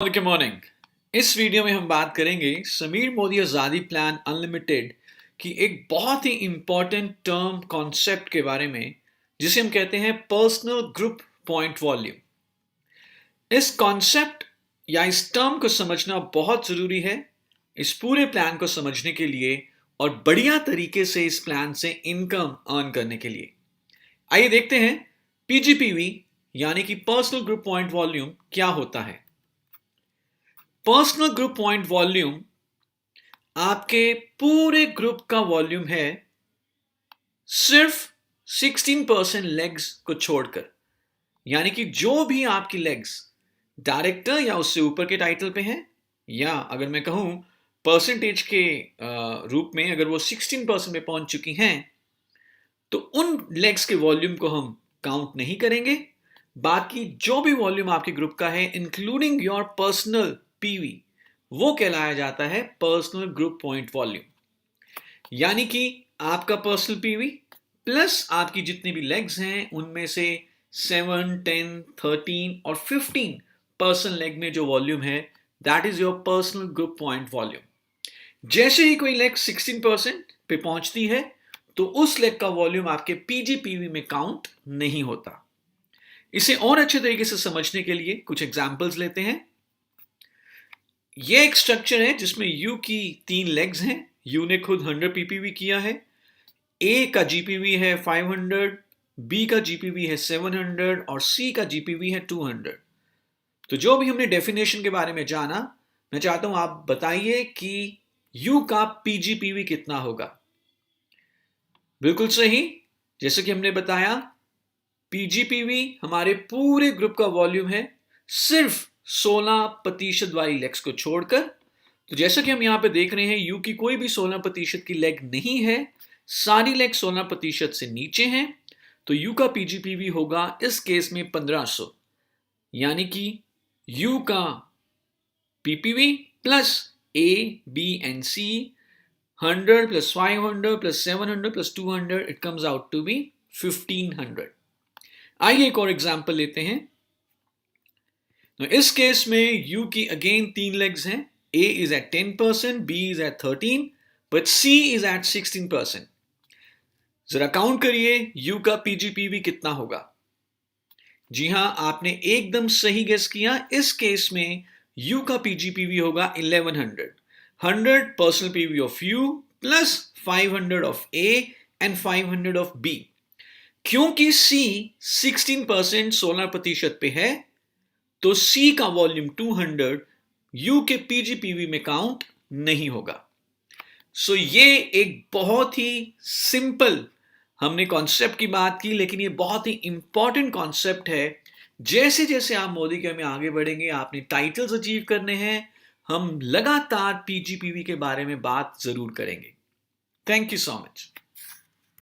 Good morning. इस video में हम बात करेंगे समीर मोदी आज़ादी प्लान अनलिमिटेड की एक बहुत ही इंपॉर्टेंट टर्म कॉन्सेप्ट के बारे में, जिसे हम कहते हैं पर्सनल ग्रुप पॉइंट वॉल्यूम। इस कॉन्सेप्ट या इस टर्म को समझना बहुत ज़रूरी है इस पूरे प्लान को समझने के लिए और बढ़िया तरीके से इस प्लान से इनकम अर्न करने के लिए। आइए देखते हैं पीजीपीवी यानी कि पर्सनल ग्रुप पॉइंट वॉल्यूम क्या होता है। पर्सनल ग्रुप पॉइंट वॉल्यूम आपके पूरे ग्रुप का वॉल्यूम है, सिर्फ 16% लेग्स को छोड़कर। यानी कि जो भी आपकी लेग्स डायरेक्टर या उससे ऊपर के टाइटल पे हैं, या अगर मैं कहूं परसेंटेज के रूप में अगर वो 16% पे पहुंच चुकी हैं, तो उन लेग्स के वॉल्यूम को हम काउंट नहीं करेंगे। बाकी जो भी वॉल्यूम आपके ग्रुप का है इंक्लूडिंग योर पर्सनल पीवी, वो कहलाया जाता है पर्सनल ग्रुप पॉइंट वॉल्यूम। यानी कि आपका पर्सनल पीवी प्लस आपकी जितनी भी लेग्स हैं उनमें से 7, 10, 13 और 15 पर्सन लेग में जो वॉल्यूम है, that is your personal group point volume. जैसे ही कोई लेग 16% पे पहुंचती है तो उस लेग का वॉल्यूम आपके पीजीपीवी में काउंट नहीं होता। इसे और अच्छे तरीके से समझने के लिए कुछ एग्जांपल्स लेते हैं। यह एक स्ट्रक्चर है जिसमें यू की 3 लेग्स हैं। यू ने खुद 100 पीपीवी किया है। ए का जीपीवी है 500, बी का जीपीवी है 700 और सी का जीपीवी है 200। तो जो भी हमने डेफिनेशन के बारे में जाना, मैं चाहता हूं आप बताइए कि यू का पीजीपीवी कितना होगा। बिल्कुल सही, जैसे कि हमने बताया पीजीपीवी हमारे पूरे ग्रुप का वॉल्यूम है, सिर्फ 16% वाली लेग्स को छोड़कर। तो जैसा कि हम यहां पे देख रहे हैं, यू की कोई भी 16% की लेग नहीं है, सारी लेग 16% से नीचे हैं। तो यू का पीजीपीवी होगा इस केस में 1500। यानी कि यू का PPV plus A, B and C, 100 plus 500 plus 700 plus 200, it comes out to be 1500। आइए एक और एग्जांपल लेते हैं। तो इस केस में यू की अगेन 3 लेग्स हैं। A is at 10%, B is at 13, but C is at 16%। जरा काउंट करिए यू का पीजीपीवी कितना होगा। जी हां, आपने एकदम सही गेस किया। इस केस में यू का पीजीपीवी होगा 1100। 100 personal PV of U plus 500 of A and 500 of B. क्योंकि सी 16% 16% पे है, तो सी का वॉल्यूम 200 यू के पीजीपीवी में काउंट नहीं होगा। सो ये एक बहुत ही सिंपल हमने कॉन्सेप्ट की बात की, लेकिन ये बहुत ही इंपॉर्टेंट कॉन्सेप्ट है। जैसे जैसे आप मोदी के में आगे बढ़ेंगे, आपने टाइटल्स अचीव करने हैं, हम लगातार पीजीपीवी के बारे में बात जरूर करेंगे। Thank you so much.